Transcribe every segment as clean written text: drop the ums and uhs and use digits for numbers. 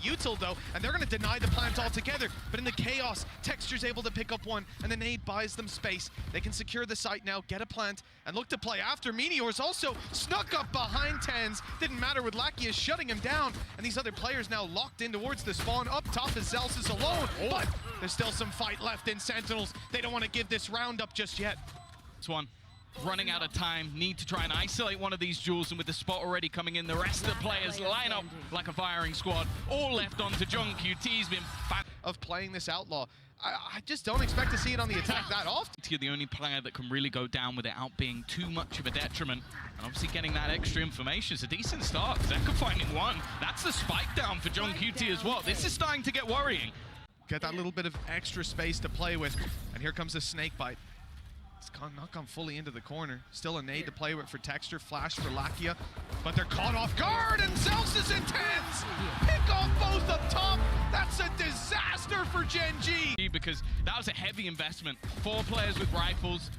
Util though, and they're going to deny the plant altogether. But in the chaos, Texture's able to pick up one, and the nade buys them space. They can secure the site now, get a plant, and look to play after. Meteor's also snuck up behind TenZ. Didn't matter with Lakia shutting him down, and these other players now locked in towards the spawn. Up top is Zelsis alone, but there's still some fight left in Sentinels. They don't want to give this round up just yet. This one. Running out of time, need to try and isolate one of these jewels, and with the spot already coming in, the rest of the players line up like a firing squad, all left onto GEN.G. He's been of playing this outlaw. I just don't expect to see it on the attack that often. You're the only player that can really go down without being too much of a detriment, and obviously getting that extra information is a decent start. Zeka finding one. That's the spike down for GEN.G as well. This is starting to get worrying. Get that little bit of extra space to play with, and here comes a snake bite. It's not gone fully into the corner. Still a nade to play with for Texture, flash for Lakia, but they're caught off guard, and Zelsis and TenZ pick off both up top. That's a disaster for Gen.G. Because that was a heavy investment. 4 players with rifles.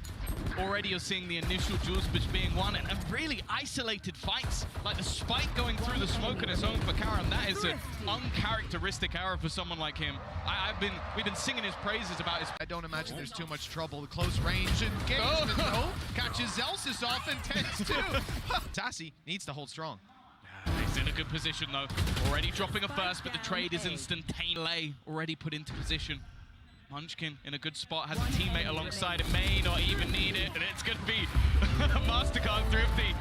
Already you're seeing the initial jewels being won, and really isolated fights, like the spike going through the smoke on its own for Karan. That is an uncharacteristic error for someone like him. We've been singing his praises about his... I don't imagine there's too much trouble. The close range engagement, catches Zelsis off and TenZ too. Sassy needs to hold strong. He's in a good position though. Already dropping a first, but the trade is instantaneous. Already put into position. Munchkin in a good spot, has a teammate alongside him, may not even need it, and it's going to be Mastercard thrifty.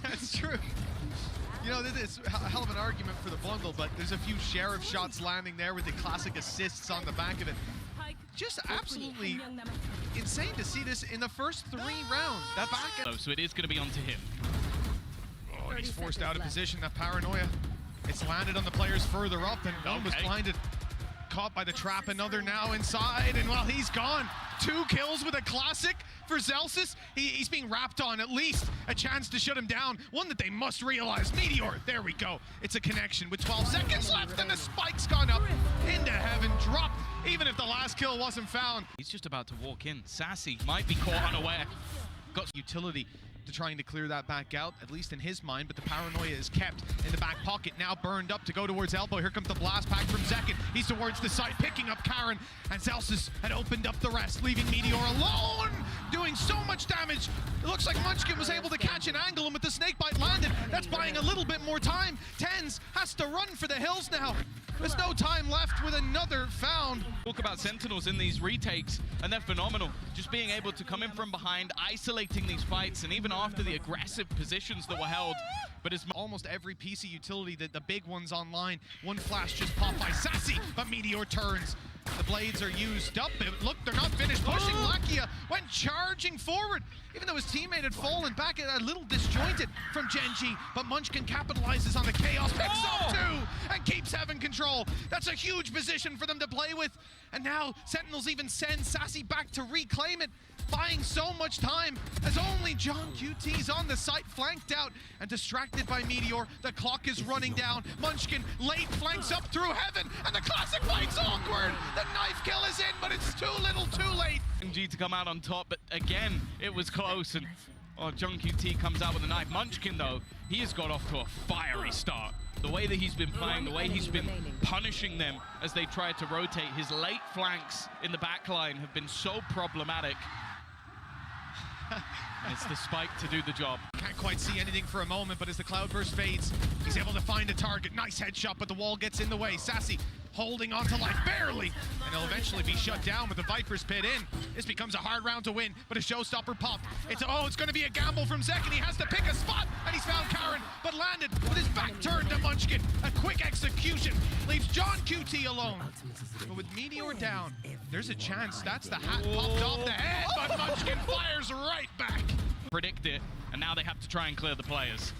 That's true. You know, this is a hell of an argument for the bundle, but there's a few sheriff shots landing there with the classic assists on the back of it. Just absolutely insane to see this in the first 3 rounds. That back so it is going to be onto him. Oh, he's forced out of position, that paranoia. It's landed on the players further up, and one was blinded. Caught by the trap, another now inside, and well, he's gone. 2 kills with a classic for Zelsis. He's being wrapped on, at least a chance to shut him down. One that they must realize. Meteor, there we go. It's a connection with 12 seconds left, and the spike's gone up into heaven, dropped, even if the last kill wasn't found. He's just about to walk in. Sassy might be caught unaware. Got utility to trying to clear that back out, at least in his mind, but the paranoia is kept in the back pocket, now burned up to go towards elbow. Here comes the blast pack from Zekin. He's towards the side, picking up Karan, and Zelsis had opened up the rest, leaving Meteor alone, doing so much damage. It looks like Munchkin was able to catch an angle, and with the snakebite landed, that's buying a little bit more time. TenZ has to run for the hills now. There's no time left with another found. Talk about Sentinels in these retakes, and they're phenomenal. Just being able to come in from behind, isolating these fights, and even after the aggressive positions that were held. But it's almost every piece of utility, that the big ones online. One flash just popped by Sassy, but Meteor turns. The blades are used up. Look, they're not finished pushing. Lakia went charging forward, even though his teammate had fallen back a little disjointed from Gen.G. But Munchkin capitalizes on the chaos, picks up 2, and keeps having control. That's a huge position for them to play with. And now Sentinels even send Sassy back to reclaim it, buying so much time as only GEN.G's on the site, flanked out and distracted by Meteor. The clock is running down. Munchkin late flanks up through heaven, and the classic fight's awkward. The knife kill is in, but it's too little too late. G to come out on top, but again, it was close, and GEN.G comes out with a knife. Munchkin, though, he has got off to a fiery start. The way that he's been playing, the way he's been punishing them as they try to rotate, his late flanks in the backline have been so problematic. And it's the spike to do the job. Can't quite see anything for a moment, but as the cloudburst fades, he's able to find a target. Nice headshot, but the wall gets in the way. Sassy holding on to life, barely, and he'll eventually be shut down with the Viper's Pit in. This becomes a hard round to win, but a showstopper popped. It's going to be a gamble from Zekin. He has to pick a spot, and he's found Karan, but landed with his back turned to Munchkin. A quick execution leaves GEN.G alone. But with Meteor down, there's a chance. That's the hat popped off the head, but Munchkin fires right back. Predict it, and now they have to try and clear the players.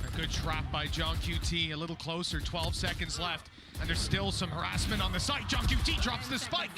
A good trap by GEN.G, a little closer, 12 seconds left, and there's still some harassment on the site. GEN.G drops the spike,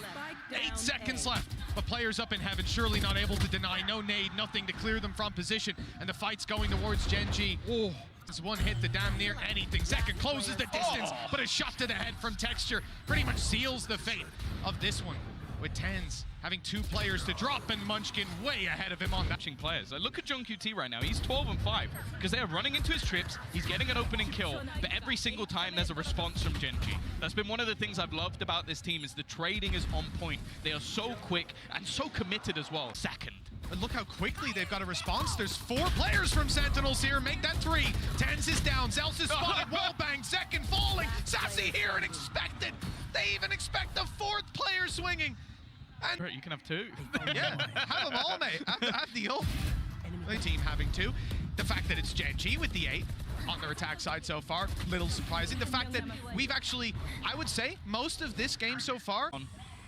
8 seconds left, but players up in heaven, surely not able to deny. No nade, nothing to clear them from position, and the fight's going towards Gen.G. Oh, this one hit to damn near anything. Zekin closes the distance, but a shot to the head from Texture pretty much seals the fate of this one, with TenZ having 2 players to drop, and Munchkin way ahead of him on that. Players. Look at GEN.G right now. He's 12 and 5 because they are running into his trips. He's getting an opening kill, but every single time there's a response from Gen.G. That's been one of the things I've loved about this team is the trading is on point. They are so quick and so committed as well. Second. But look how quickly they've got a response. There's 4 players from Sentinels here. Make that 3. Tens is down. Zels is spotted. Wallbang. Second falling. Sassy here and expected. They even expect the 4th player swinging. And you can have 2. yeah, have them all, mate. Have the only team having 2. The fact that it's Gen.G with the 8 on their attack side so far, little surprising. The fact that we've actually, I would say, most of this game so far.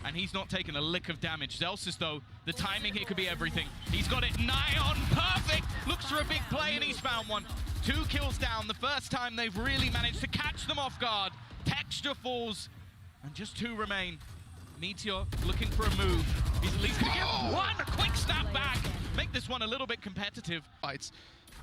And he's not taken a lick of damage. Zelsis, though, the timing here could be everything. He's got it nigh on, perfect! Looks for a big play, and he's found one. 2 kills down, the first time they've really managed to catch them off guard. Texture falls, and just 2 remain. Meteor looking for a move. He's at least gonna get 1, a quick snap back. Make this one a little bit competitive. Fights.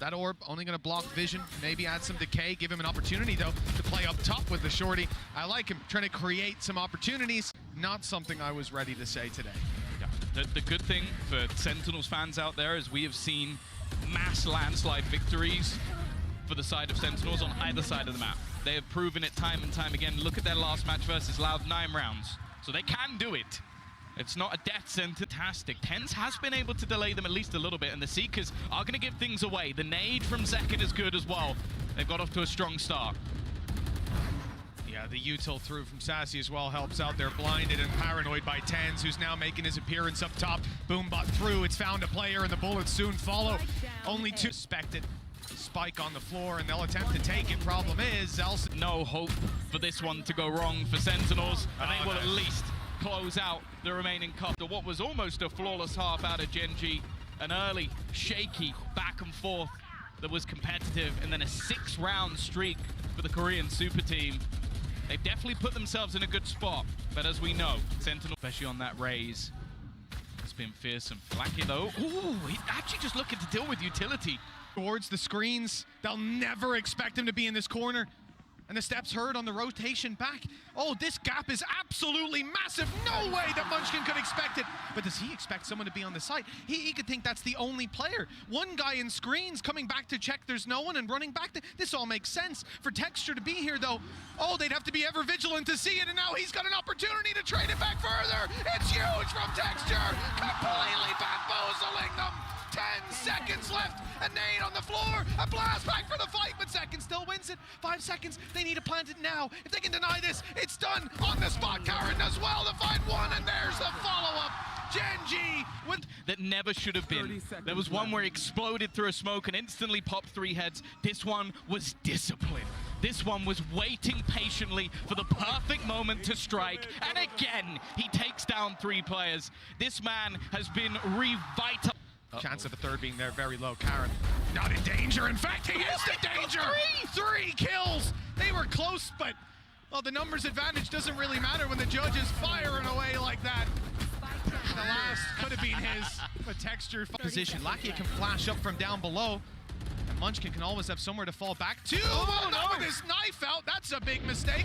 That orb only going to block vision, maybe add some decay, give him an opportunity, though, to play up top with the shorty. I like him trying to create some opportunities. Not something I was ready to say today. Yeah. The good thing for Sentinels fans out there is we have seen mass landslide victories for the side of Sentinels on either side of the map. They have proven it time and time again. Look at their last match versus Loud, 9 rounds. So they can do it. It's not a death sentence. Fantastic. Tens has been able to delay them at least a little bit, and the Seekers are going to give things away. The nade from Zekin is good as well. They've got off to a strong start. Yeah, the util through from Sassy as well helps out. They're blinded and paranoid by Tens, who's now making his appearance up top. Boombot through. It's found a player, and the bullets soon follow. Only 2 expected. Spike on the floor, and they'll attempt to take it. Problem is, Zelsis. No hope for this one to go wrong for Sentinels, and they will at least close out the remaining cup. What was almost a flawless half out of Gen.G. An early, shaky back and forth that was competitive, and then a 6-round streak for the Korean super team. They've definitely put themselves in a good spot, but as we know, Sentinel, especially on that raise, it's been fearsome. Lucky though, ooh, he's actually just looking to deal with utility. Towards the screens, they'll never expect him to be in this corner. And the steps heard on the rotation back. Oh, this gap is absolutely massive. No way that Munchkin could expect it. But does he expect someone to be on the site? He could think that's the only player. One guy in screens coming back to check there's no one and running back. This all makes sense. For Texture to be here, though, oh, they'd have to be ever vigilant to see it. And now he's got an opportunity to trade it back further. It's huge from Texture. Completely bamboozling them. 10 seconds left, a nade on the floor, a blast back for the fight, but Second still wins it. 5 seconds, they need to plant it now. If they can deny this, it's done on the spot. Karen does well to find 1, and there's the follow-up. Gen.G with that never should have been. There was one where he exploded through a smoke and instantly popped 3 heads. This one was discipline. This one was waiting patiently for the perfect moment to strike. And again, he takes down 3 players. This man has been revitalized. Chance of a 3rd being there very low. Karen not in danger. In fact, he is in danger. 3 kills. They were close, but well, the numbers advantage doesn't really matter when the judge is firing away like that. The last could have been his, but Texture position. Lakia can flash up from down below, and Munchkin can always have somewhere to fall back to. Oh, not with his knife out. That's a big mistake.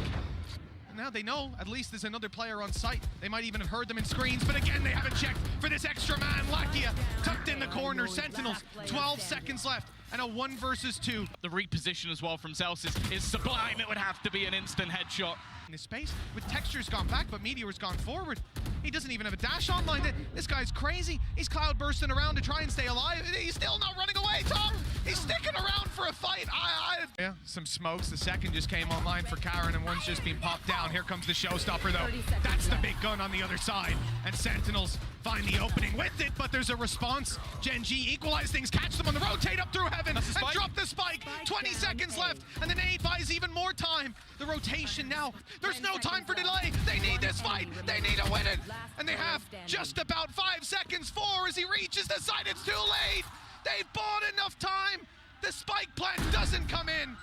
Now they know at least there's another player on site. They might even have heard them in screens, but again, they haven't checked for this extra man. Lakia tucked in the corner. Sentinels, 12 seconds left, and a 1 versus 2. The reposition as well from Zelsis is sublime. It would have to be an instant headshot. In this space, with Texture's gone back, but Meteor's gone forward. He doesn't even have a dash online. This guy's crazy. He's cloud bursting around to try and stay alive. He's still not running away, Tom. He's sticking around for a fight. Yeah, some smokes. The second just came online for Karen, and one's just been popped down. Here comes the showstopper, though. That's the big gun on the other side. And Sentinels find the opening with it, but there's a response. Gen.G equalize things, catch them on the rotate up through heaven, and drop the spike. 20 seconds left, and the nade buys even more time. The rotation now. There's no time for delay. They need this fight. They need to win it. And they have just about 5 seconds. 4 as he reaches the side. It's too late. They've bought enough time. The spike plant doesn't come in.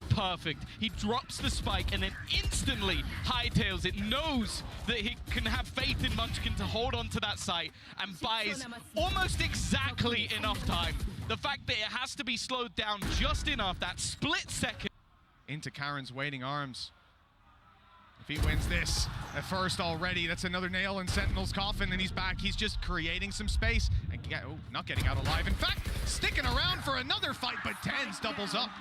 Perfect. He drops the spike and then instantly hightails it, knows that he can have faith in Munchkin to hold on to that site and buys almost exactly enough time. The fact that it has to be slowed down just enough, that split second. Into Karen's waiting arms. If he wins this at first already, that's another nail in Sentinel's coffin, and he's back. He's just creating some space and not getting out alive. In fact, sticking around for another fight, but TenZ doubles up.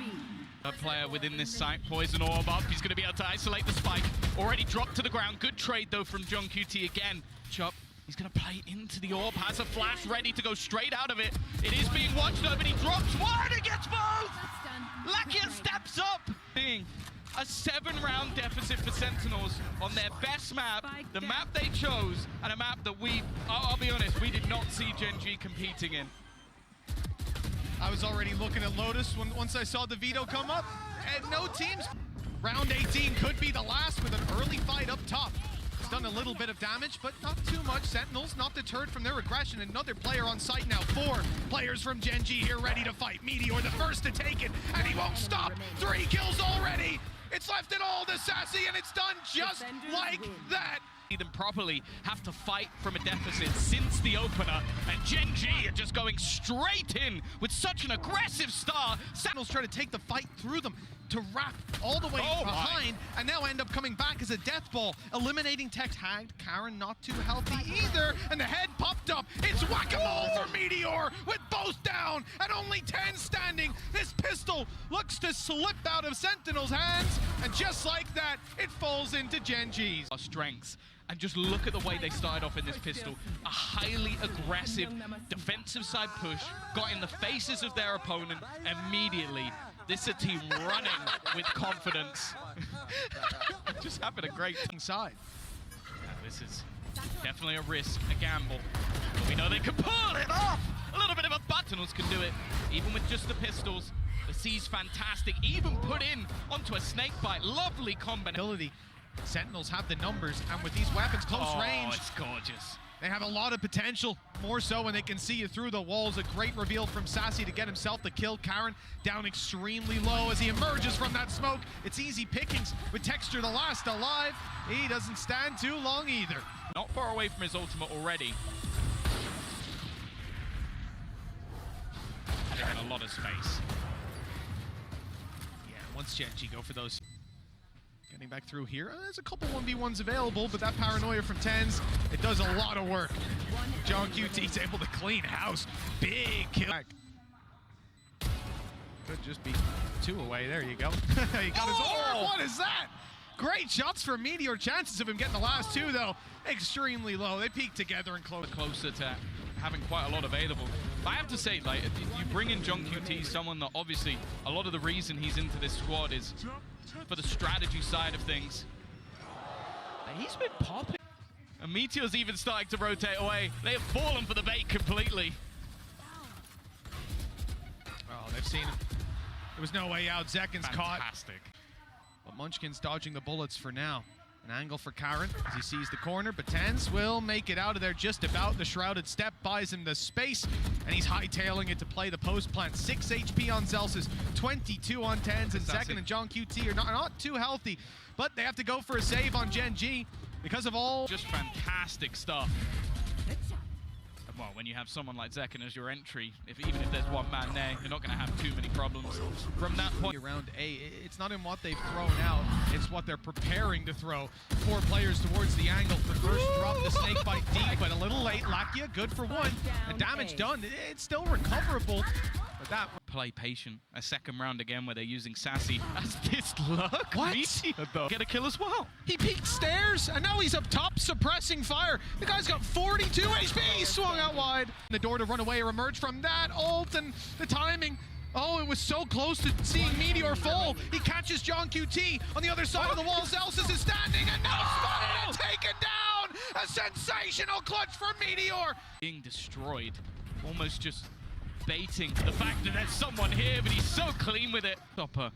A player within this site, poison orb up. He's going to be able to isolate the spike. Already dropped to the ground. Good trade though from GEN.G again. Chop. He's going to play into the orb. Has a flash ready to go straight out of it. It is being watched though, but he drops one and gets both. Lakia steps up. A 7-round deficit for Sentinels on their best map, the map they chose, and a map that I'll be honest, we did not see Gen.G competing in. I was already looking at Lotus once I saw the veto come up, and no teams. Round 18 could be the last with an early fight up top. It's done a little bit of damage, but not too much. Sentinels not deterred from their aggression. Another player on site now. 4 players from Gen.G here ready to fight. Meteor the first to take it, and he won't stop. 3 kills already. It's left it all to Sassy, and it's done just like that. Them properly have to fight from a deficit since the opener, and Gen.G are just going straight in with such an aggressive start. Sentinels try to take the fight through them to wrap all the way behind, and now end up coming back as a death ball, eliminating Tech. Tagged. Karin not too healthy either, and the head popped up. It's whack-a-mole for Meteor with both down and only 10 standing. This pistol looks to slip out of Sentinel's hands, and just like that, it falls into Gen.G's. Our strengths. And just look at the way they started off in this pistol. A highly aggressive defensive side push, got in the faces of their opponent immediately. This is a team running with confidence. Just having a great side. Yeah, this is definitely a risk, a gamble. But we know they can pull it off. A little bit of a Sentinels can do it, even with just the pistols. The C's fantastic, even put in onto a snake bite. Lovely combination. Sentinels have the numbers, and with these weapons close range, it's gorgeous. They have a lot of potential, more so when they can see you through the walls. A great reveal from Sassy to get himself the kill. Karin down extremely low as he emerges from that smoke. It's easy pickings with Texture the last alive. He doesn't stand too long either. Not far away from his ultimate already. Taking a lot of space. Yeah, once Gen.G go for those. Getting back through here. There's a couple 1v1s available, but that paranoia from TenZ, it does a lot of work. GEN.G's able to clean house. Big kill. Could just be 2 away. There you go. He got his orb. What is that? Great shots for Meteor. Chances of him getting the last 2, though, extremely low. They peak together and closer to having quite a lot available. I have to say, like, you bring in GEN.G, someone that obviously a lot of the reason he's into this squad is for the strategy side of things. He's been popping. And Meteor's even starting to rotate away. They have fallen for the bait completely. Oh, they've seen him. There was no way out. Zekin's caught. Fantastic. But Munchkin's dodging the bullets for now. An angle for Karin as he sees the corner, but TenZ will make it out of there just about. The Shrouded Step buys him the space, and he's hightailing it to play the post plant. 6 HP on Zelsis, 22 on TenZ, and Zekin and GEN.G are not too healthy, but they have to go for a save on Gen.G because of all. Just fantastic stuff. Well, when you have someone like Zekin as your entry, even if there's one man there, you're not going to have too many problems. From that point, around A, it's not in what they've thrown out, it's what they're preparing to throw. 4 players towards the angle. The first drop, the snake bite deep, but a little late. Lakia, good for 1. And damage done. It's still recoverable. But that play patient. A second round again where they're using Sassy as this luck. What? Get a kill as well. He peeked stairs, and now he's up top suppressing fire. The guy's got 42 HP. He swung out wide. The door to run away or emerge from that ult, and the timing. Oh, it was so close to seeing Meteor fall. He catches GEN.G on the other side of the wall. Zelsis is standing, and now spotted and taken down. A sensational clutch for Meteor. Being destroyed. Almost just baiting the fact that there's someone here, but he's so clean with it. Stopper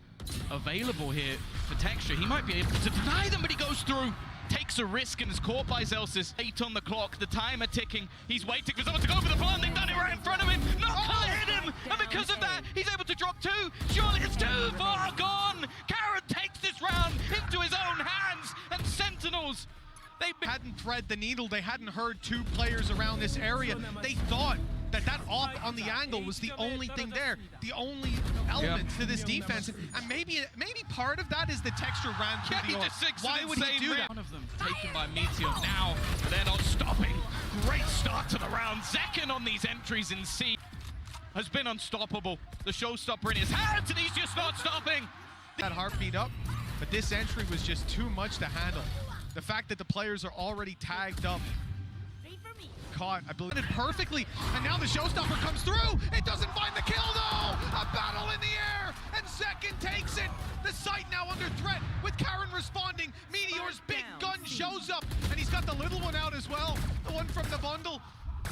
available here for Texture. He might be able to deny them, but he goes through. Takes a risk and is caught by Zelsis. 8 on the clock, the timer ticking. He's waiting for someone to go for the plant. They've done it right in front of him. Not hit him. And because of that, he's able to drop 2. Surely it's too far gone. Karin takes this round into his own hands. And Sentinels, they hadn't thread the needle. They hadn't heard 2 players around this area. They thought that op on the angle was the only thing there. The only elements to this defense, and maybe part of that is the Texture ran through the orb. Why would he do that? One of them taken by Meteor now, but they're not stopping. Great start to the round. Zekken on these entries in C has been unstoppable. The showstopper in his hands, and he's just not stopping. That heartbeat up, but this entry was just too much to handle. The fact that the players are already tagged up, caught, I believe, it perfectly, and now the showstopper comes through. It doesn't find the kill though. A battle in the air, and Zekken takes it. The site now under threat with Karen responding. Meteor's big gun shows up, and he's got the little one out as well. The one from the bundle.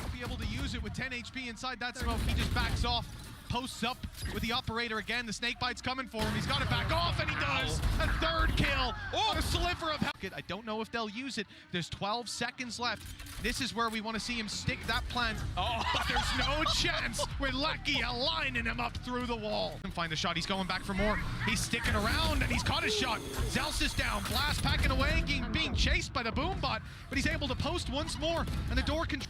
He'll be able to use it with 10 HP inside that smoke. He just backs off. Posts up with the operator again. The snake bite's coming for him. He's got to back off, and he does. A third kill. Oh, a sliver of health. I don't know if they'll use it. There's 12 seconds left. This is where we want to see him stick that plan. Oh, but there's no chance with Lakia lining him up through the wall. And find the shot. He's going back for more. He's sticking around, and he's caught his shot. Zels is down. Blast packing away, being chased by the boom bot, but he's able to post once more, and the door can.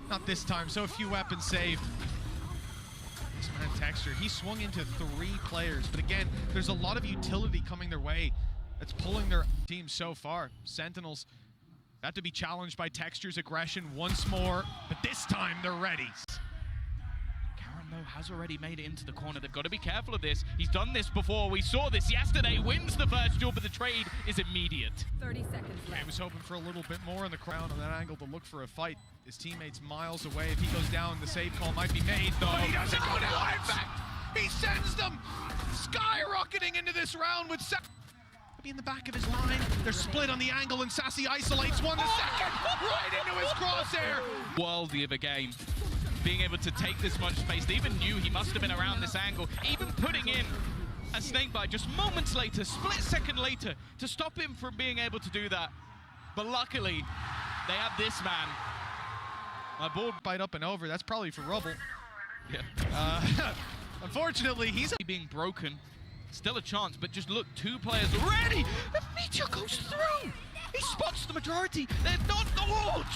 Not this time. So few weapons saved. Man, Texture, he swung into 3 players, but again, there's a lot of utility coming their way that's pulling their team so far. Sentinels have to be challenged by Texture's aggression once more, but this time they're ready. Karen, though, has already made it into the corner. They've got to be careful of this. He's done this before. We saw this yesterday. Wins the first duel, but the trade is immediate. 30 seconds left. He was hoping for a little bit more in the crown on that angle to look for a fight. His teammate's miles away. If he goes down, the save call might be made, though. But he doesn't go down. In fact, he sends them skyrocketing into this round with be in the back of his line. They're split on the angle, and Sassy isolates one. The second right into his crosshair. Worldy of a game. Being able to take this much space. They even knew he must have been around this angle. Even putting in a snakebite just moments later, split second later, to stop him from being able to do that. But luckily, they have this man. My board bite up and over. That's probably for Rubble. Yeah. Unfortunately, he's being broken. Still a chance, but just look, 2 players already. The Meteor goes through. He spots the majority. They're not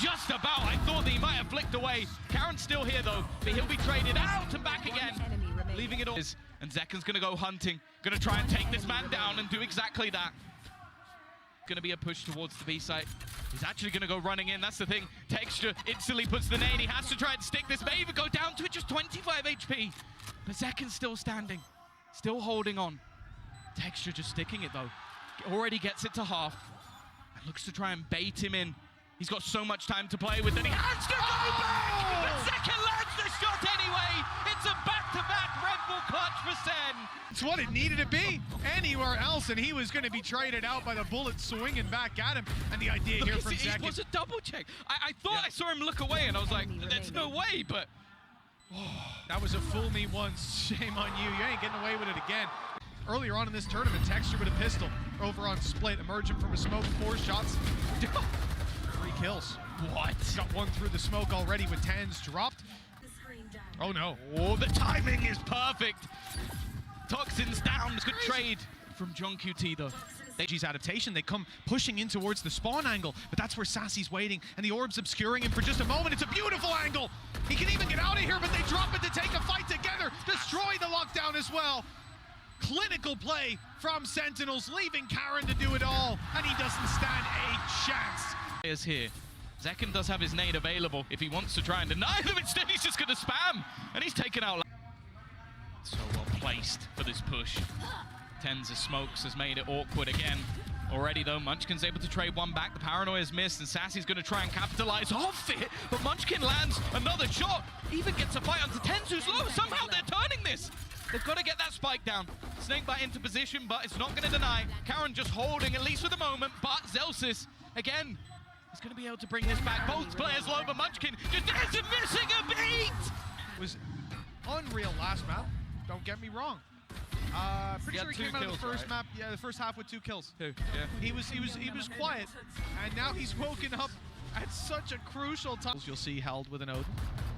just about. I thought that he might have flicked away. Karen's still here though, but he'll be traded out and back again, leaving it all. And Zekken's gonna go hunting, gonna try and take this man down and do exactly that. Gonna be a push towards the B site. He's actually gonna go running in. That's the thing. Texture instantly puts the nade. He has to try and stick this. May even go down to it, just 25 HP. But Zekken's still standing, still holding on. Texture just sticking it though. Already gets it to half. And looks to try and bait him in. He's got so much time to play with that he has to go back! But Zekken lands the shot anyway! It's a back-to-back Red Bull clutch for Sen! It's what it needed to be anywhere else, and he was going to be traded out by the bullet swinging back at him. And the idea here from Zekken. It was a double check. I thought I saw him look away, and I was like, there's no way, but... That was a fool me once. Shame on you. You ain't getting away with it again. Earlier on in this tournament, Texture with a pistol over on Split, emerging from a smoke, 4 shots, 3 kills. What? Got 1 through the smoke already with 10s dropped. Oh no. Oh, the timing is perfect. Toxins down. Good trade from GEN.G though. G's adaptation, they come pushing in towards the spawn angle, but that's where Sassy's waiting, and the orb's obscuring him for just a moment. It's a beautiful angle. He can even get out of here, but they drop it to take a fight together, destroy the lockdown as well. Clinical play from Sentinels, leaving Karen to do it all, and he doesn't stand a chance. Is here. Zekken does have his nade available if he wants to try and deny them. Instead, he's just going to spam, and he's taken out. So well placed for this push. Tens of smokes has made it awkward again. Already though, Munchkin's able to trade 1 back. The paranoia's missed, and Sassy's going to try and capitalize off it. But Munchkin lands another shot. Even gets a fight onto Tens, who's low. Somehow they're turning this. They've got to get that spike down. Snakebite into position, but it's not going to deny. Karen just holding, at least for the moment. But Zelsis, again, is going to be able to bring this back. Both players low, but Munchkin just isn't missing a beat. Was unreal last map. Don't get me wrong. Pretty sure he came out of the first map. Yeah, the first half with 2 kills. 2, yeah. He was quiet, and now he's woken up at such a crucial time. You'll see held with an Odin.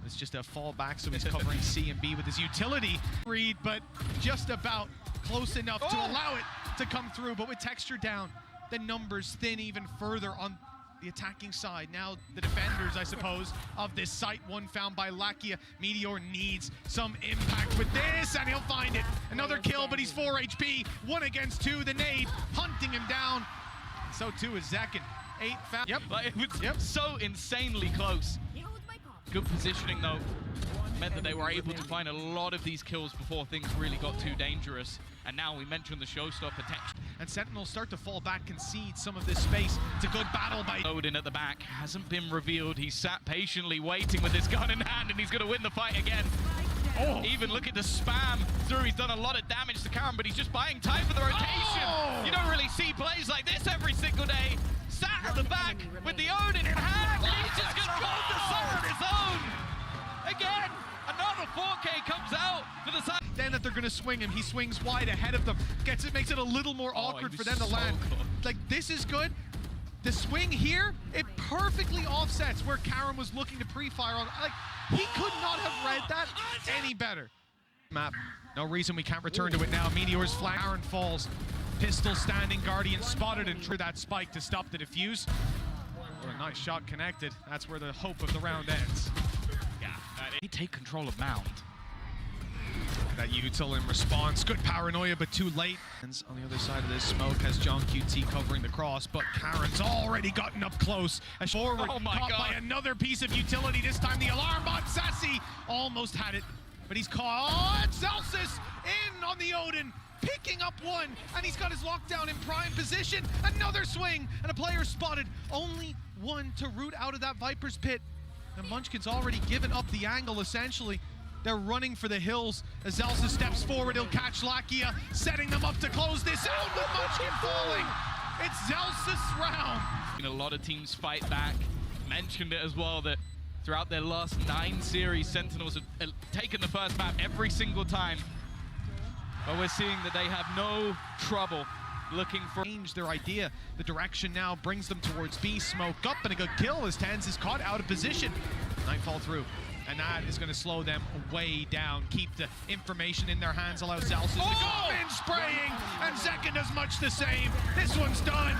It's just a fallback, so he's covering C and B with his utility read, but just about close enough to allow it to come through. But with Texture down, the numbers thin even further on the attacking side. Now the defenders, I suppose, of this site. One found by Lakia. Meteor needs some impact with this, and he'll find it. Another kill, but he's 4 HP. 1 against 2. The nade hunting him down. So too is Zekin. 8 found. Yep, like, it was so insanely close. Good positioning though. Meant that they were able to find a lot of these kills before things really got too dangerous. And now we mentioned the showstopper protection. And Sentinels start to fall back, concede some of this space. It's a good battle by Odin at the back. Hasn't been revealed. He sat patiently waiting with his gun in hand, and he's going to win the fight again. Oh, even look at the spam through. He's done a lot of damage to Karen, but he's just buying time for the rotation. Oh! You don't really see plays like this every single day. Sat at the back with the Odin in hand. He's just going to go the summer on his own. Again, another 4K comes out for the side. Then that they're going to swing him, he swings wide ahead of them. Makes it a little more awkward for them to so land. close. Like, this is good. The swing here, it perfectly offsets where Karen was looking to pre-fire on. Like, he could not have read that any better. Map. No reason we can't return to it now. Meteor's flag. Karen falls. Pistol standing, Guardian spotted and threw that spike to stop the defuse. What a nice shot connected. That's where the hope of the round ends. Yeah, they take control of Mound. That util in response. Good paranoia, but too late. On the other side of this smoke has GEN.G covering the cross, but Karen's already gotten up close. As forward, caught by another piece of utility. This time the alarm bot, Sassy, almost had it, but he's caught. Celsius in on the Odin, picking up 1, and he's got his lockdown in prime position. Another swing, and a player spotted. Only 1 to root out of that Viper's pit. And Munchkin's already given up the angle, essentially. They're running for the hills. As Zelsa steps forward, he'll catch Lakia, setting them up to close this out with Munchkin falling. It's Zelsa's round. A lot of teams fight back. Mentioned it as well that throughout their last 9 series, Sentinels have taken the first map every single time. But we're seeing that they have no trouble looking for change their idea. The direction now brings them towards B. Smoke up and a good kill as Tens is caught out of position. Nightfall through. And that is going to slow them way down. Keep the information in their hands, allow Zelsis to go in spraying, and Zekin does much the same. This one's done.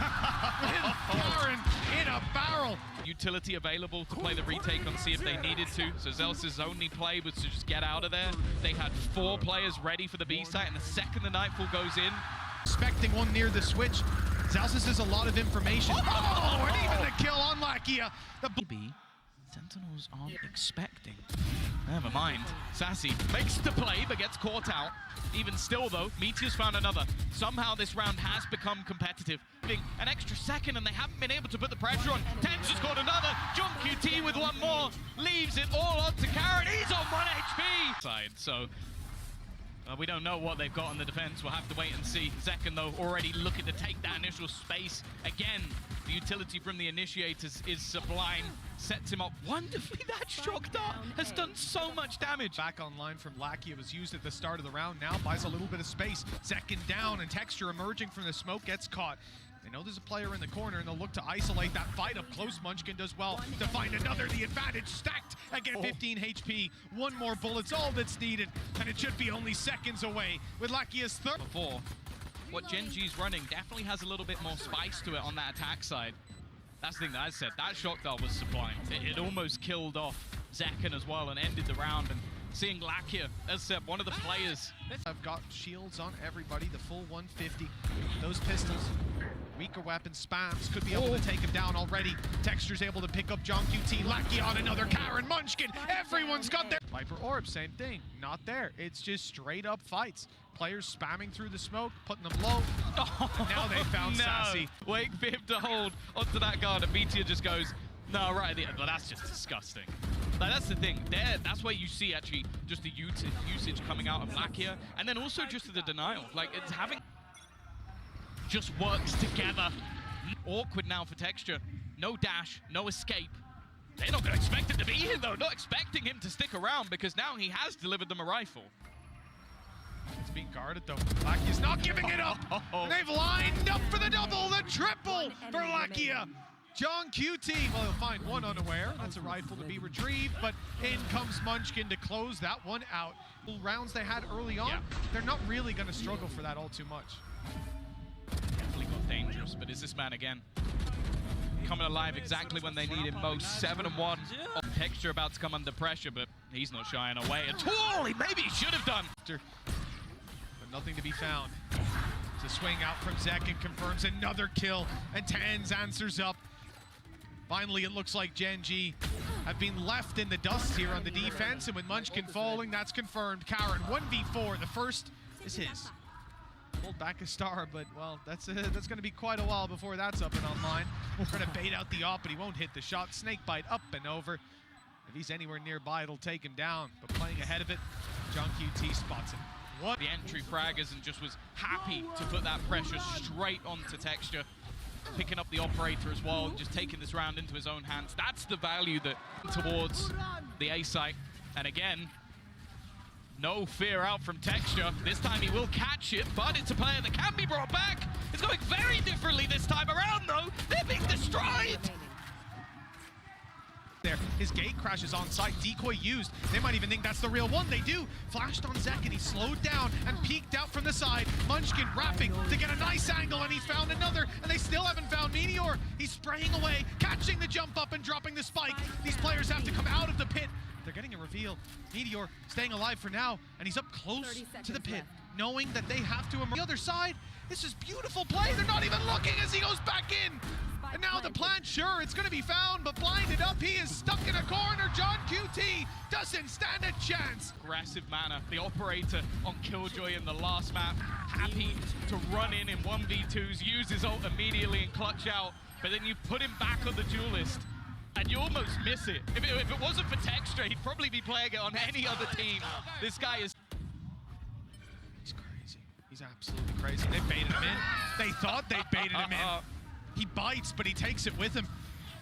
Karen in a barrel. Utility available to play the retake on C if they needed to. So Zelsis' only play was to just get out of there. They had 4 players ready for the B site, and the second the Nightfall goes in. Expecting one near the switch. Zelsis has a lot of information. Oh, and even the kill on Lakia. Maybe Sentinels aren't expecting. Never mind. Sassy makes the play, but gets caught out. Even still, though, Meteor's found another. Somehow this round has become competitive. An extra second, and they haven't been able to put the pressure on. Tens has got another. GEN.G with 1 more. Leaves it all on to Karen. He's on 1 HP. Side, so we don't know what they've got on the defense. We'll have to wait and see. Zekin, though, already looking to take that initial space. Again, the utility from the initiators is sublime. Sets him up wonderfully. That shock dart has done so much damage. Back online from Lakia was used at the start of the round. Now buys a little bit of space. Zekin down, and Texture emerging from the smoke gets caught. They know there's a player in the corner, and they'll look to isolate that fight up close. Munchkin does well to find another. The advantage stacked again. 15 HP. 1 more bullet's all that's needed, and it should be only seconds away with Lakia's third. Before, what Gen.G's running definitely has a little bit more spice to it on that attack side. That's the thing that I said. That shock dart was sublime. It almost killed off Zekin as well and ended the round. And seeing Lakia, as I said, one of the players. I've got shields on everybody, the full 150. Those pistols, weaker weapon spams, could be able to take him down already. Texture's able to pick up GEN.G, Lakia on another, Karen, Munchkin, everyone's got their... Viper Orb, same thing, not there. It's just straight up fights. Players spamming through the smoke, putting them low. Now they found Sassy. Wait for him to hold onto that guard, and Meteor just goes, no, right at the end. But that's just disgusting. Like, that's the thing. That's where you see actually just the usage coming out of Lakia, and then also just the denial. Like, it's having just works together. Awkward now for Texture. No dash, no escape. They're not going to expect it to be here, though. Not expecting him to stick around, because now he has delivered them a rifle. It's being guarded, though. Lakia's not giving it up. They've lined up for the double, the triple for Lakia. GEN.G, well, he'll find 1 unaware. That's a rifle to be retrieved, but in comes Munchkin to close that one out. The rounds they had early on, they're not really going to struggle for that all too much. Definitely got dangerous, but is this man again? coming alive exactly when they need him most. 7-1. Texture about to come under pressure, but he's not shying away at all. Maybe he should have done. But nothing to be found. It's a swing out from Zek and confirms another kill, and Tens answers up. Finally, it looks like Gen.G have been left in the dust here on the defense, and with Munchkin falling, that's confirmed. Karen, 1v4, the first is his. Pulled back a star, but, well, that's going to be quite a while before that's up and online. We're going to bait out the op, but he won't hit the shot. Snakebite up and over. If he's anywhere nearby, it'll take him down. But playing ahead of it, GEN.G spots him. What? The entry fraggers and just was happy to put that pressure straight onto Texture. Picking up the operator as well, just taking this round into his own hands. That's the value that towards the A site. And again, no fear out from Texture. This time he will catch it, but it's a player that can be brought back. It's going very differently this time around, though. They're being destroyed. There, his gate crashes on site, decoy used. They might even think that's the real one. They do. Flashed on Zek and he slowed down and peeked out from the side. Munchkin wrapping to get a nice angle, and he's found another, and they still haven't found Meteor. He's spraying away, catching the jump up and dropping the spike. These players have to come out of the pit. They're getting a reveal. Meteor staying alive for now, and he's up close to the pit, knowing that they have to emerge. The other side, this is beautiful play. They're not even looking as he goes back in. And now the plant, sure, it's going to be found, but blinded up, he is stuck in a corner. GEN.G doesn't stand a chance. Aggressive manner. The operator on Killjoy in the last map, happy to run in 1v2s, use his ult immediately and clutch out, but then you put him back on the duelist, and you almost miss it. If it wasn't for Texture, he'd probably be playing it on any other team. This guy is... He's crazy. He's absolutely crazy. They baited him in. They thought they baited him in. He bites, but he takes it with him.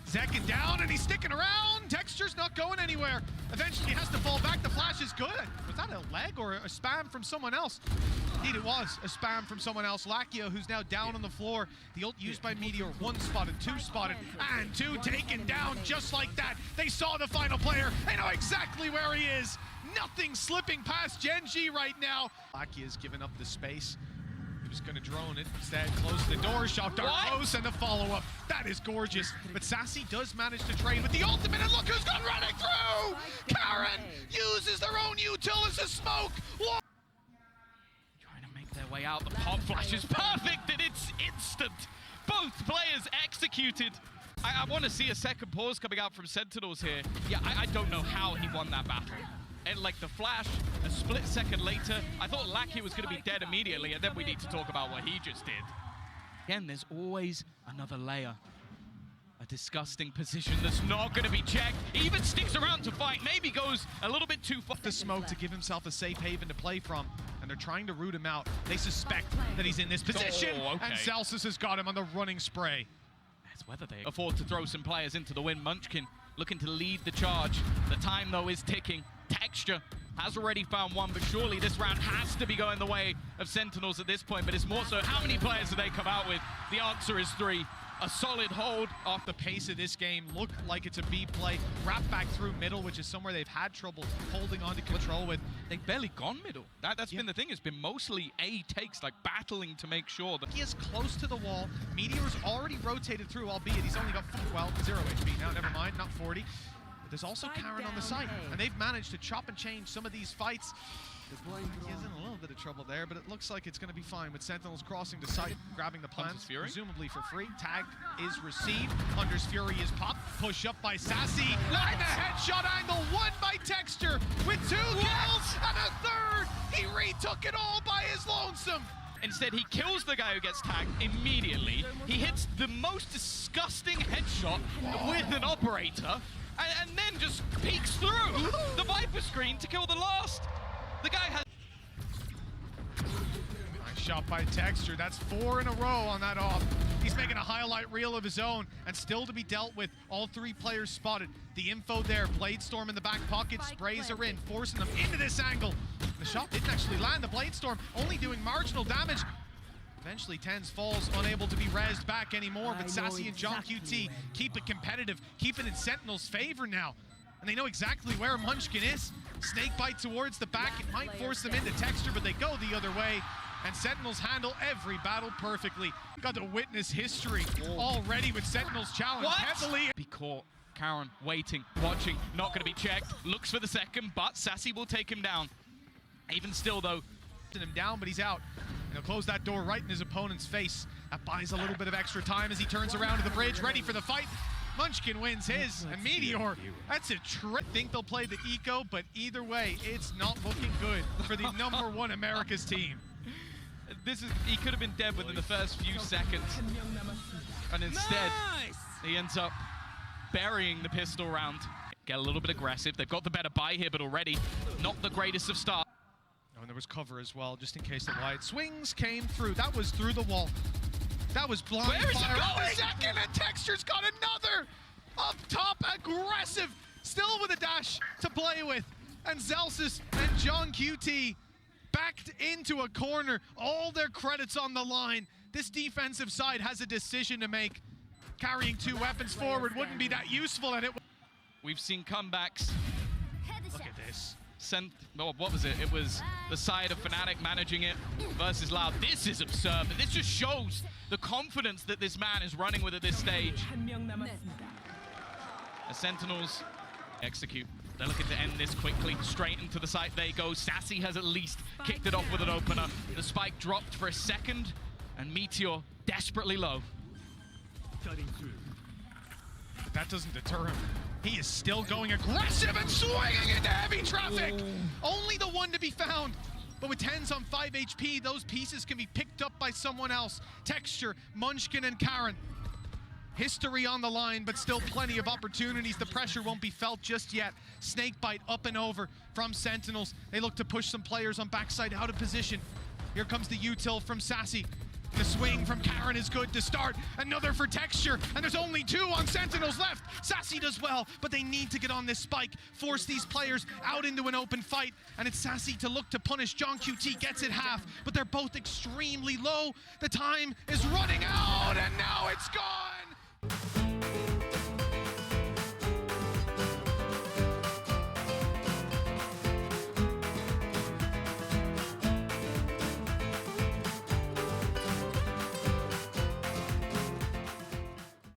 Zekin down, and he's sticking around. Texture's not going anywhere. Eventually, he has to fall back. The flash is good. Was that a leg or a spam from someone else? Indeed, it was a spam from someone else. Lakia, who's now down on the floor. The ult used by Meteor. 1 spotted, 2 spotted, and 2 taken down just like that. They saw the final player. They know exactly where he is. Nothing slipping past Gen.G right now. Lakia's given up the space. He was going to drone it, instead close the door, shot dark close, and the follow-up. That is gorgeous. But Sassy does manage to trade with the ultimate, and look who's gone running through! Karen uses their own util as a smoke. Trying to make their way out. The pop flash is perfect, and it's instant. Both players executed. I want to see a second pause coming out from Sentinels here. Yeah, I don't know how he won that battle. And like the flash, a split second later, I thought Lackey was going to be dead immediately, and then we need to talk about what he just did. Again, there's always another layer. A disgusting position that's not going to be checked. He even sticks around to fight, maybe goes a little bit too far. The smoke to give himself a safe haven to play from, and they're trying to root him out. They suspect that he's in this position, and Celsius has got him on the running spray. That's whether they afford to throw some players into the wind. Munchkin looking to lead the charge. The time, though, is ticking. Texture has already found one, but surely this round has to be going the way of Sentinels at this point. But it's more so, how many players do they come out with? The answer is 3. A solid hold off the pace of this game. Looked like it's a B play. Wrap back through middle, which is somewhere they've had trouble holding on to control with. They've barely gone middle. That's been the thing. It's been mostly A takes, like battling to make sure that he is close to the wall. Meteor's already rotated through, albeit he's only got, well, 0 HP now, never mind, not 40. But there's also Karen on the site, and they've managed to chop and change some of these fights. He is in a little bit of trouble there, but it looks like it's going to be fine with Sentinels crossing the site, grabbing the plants, presumably for free. Tag is received. Under's Fury is popped. Push up by Sassy. And a headshot angle, 1 by Texture with 2 kills and a 3rd. He retook it all by his lonesome. Instead, he kills the guy who gets tagged immediately. He hits the most disgusting headshot with an operator, and then just peeks through the Viper screen to kill the last. The guy has... Nice shot by Texture. That's 4 in a row on that off. He's making a highlight reel of his own, and still to be dealt with. All 3 players spotted. The info there. Bladestorm in the back pocket. Sprays her in, forcing them into this angle. The shot didn't actually land. The Bladestorm only doing marginal damage. Eventually, Tens falls, unable to be rezzed back anymore, but Sassy and GEN.G keep it competitive, keep it in Sentinel's favor now. And they know exactly where Munchkin is. Snakebite towards the back. It might force them into Texture, but they go the other way. And Sentinels handle every battle perfectly. Got to witness history already with Sentinels challenge heavily. Be caught. Karen waiting, watching, not going to be checked. Looks for the second, but Sassy will take him down. Even still, though. Him down, but he's out. And he'll close that door right in his opponent's face. That buys a little bit of extra time as he turns around to the bridge, ready for the fight. Munchkin wins his, and Meteor, that's a trick. I think they'll play the eco, but either way, it's not looking good for the #1 America's team. He could have been dead within the first few seconds. And instead, he ends up burying the pistol round. Get a little bit aggressive. They've got the better buy here, but already not the greatest of start. Oh, and there was cover as well, just in case the wide swings came through. That was through the wall. That was blind Where is fire. it going? Second, and Texture's got another up top, aggressive, still with a dash to play with. And Zelsis and John QT backed into a corner. All their credits on the line. This defensive side has a decision to make. Carrying 2 weapons forward wouldn't be that useful, and it. We've seen comebacks. Look at this. What was it? It was the side of Fnatic managing it versus Loud. This is absurd, but this just shows the confidence that this man is running with at this stage. The Sentinels execute. They're looking to end this quickly. Straight into the site they go. Sassy has at least kicked it off with an opener. The spike dropped for a second, and Meteor desperately low. But that doesn't deter him. He is still going aggressive and swinging into heavy traffic. Only the one to be found. But with 10s on 5 HP, those pieces can be picked up by someone else. Texture, Munchkin, and Karen. History on the line, but still plenty of opportunities. The pressure won't be felt just yet. Snakebite up and over from Sentinels. They look to push some players on backside out of position. Here comes the util from Sassy. The swing from Karen is good to start. Another for Texture, and there's only 2 on Sentinels left. Sassy does well, but they need to get on this spike, force these players out into an open fight, and it's Sassy to look to punish. John QT gets it half, but they're both extremely low. The time is running out, and